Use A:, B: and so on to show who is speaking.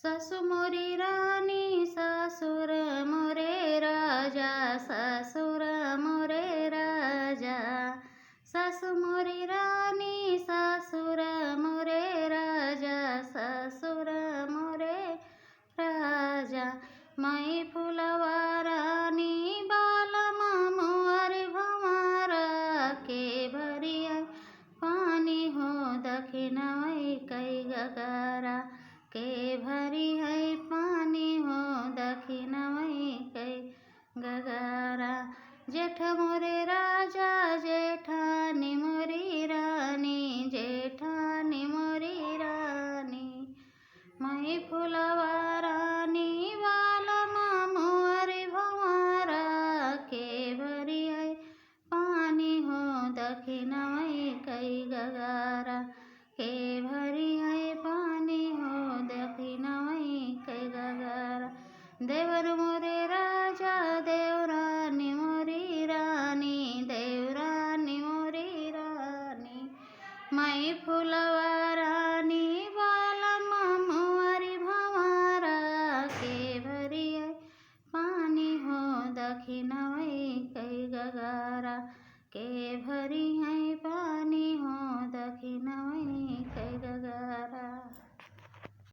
A: सासू मोरी रानी सासूर मोरे राजा, सासूर मोरे राजा. सासू मोरी रानी सासूर मोरे राजा, सासूर मोरे राजा. मै फुलवा रानी बालमा मोर भंवरा के भरिया पानी हो दखिनवै कै गगरा के भरी है पानी हो दखिनवै कै गगरा. जेठ मोरे राजा जेठानी मोरी रानी, जेठानी मोरी रानी. मै फुलवा रानी बालमा मोर भंवरा के भरी है पानी हो दखिनवै कै गगरा के भरी है पानी हो दखिनवै कै गगरा. देवर मोरे राजा देवरानी मोरी रानी, देवरानी मोरी रानी. मै फुलवा रानी बालमा मोरी भंवरा के भरी है पानी हो दखिनवै कै गगरा के भरी है पानी हो दखिनवै कै गगरा.